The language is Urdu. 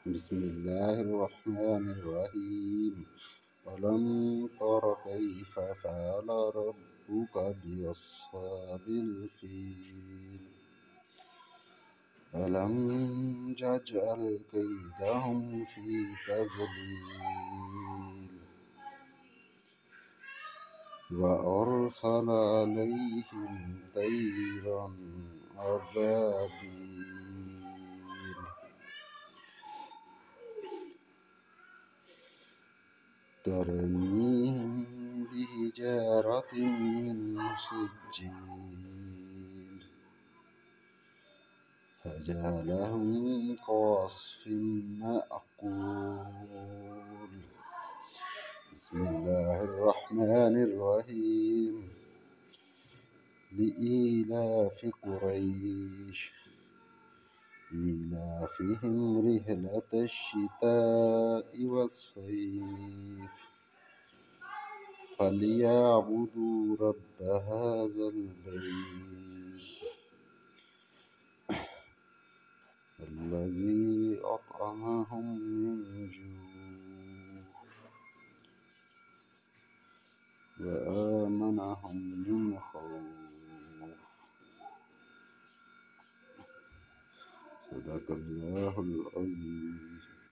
بسم الله الرحمن الرحيم. ألم تر كيف فعل ربك بأصحاب الفيل؟ ألم يجعل كيدهم في تضليل وأرسل عليهم طيرا أبابيل ترميهم بحجارة من سجيل فجعلهم كعصف مأكول. بسم الله الرحمن الرحيم. لإيلاف قريش إيلافهم رحلة الشتاء والصيف فليعبدوا رب هذا البيت الذي أطعمهم من جوع وآمنهم من خوف. صدق الله العظيم.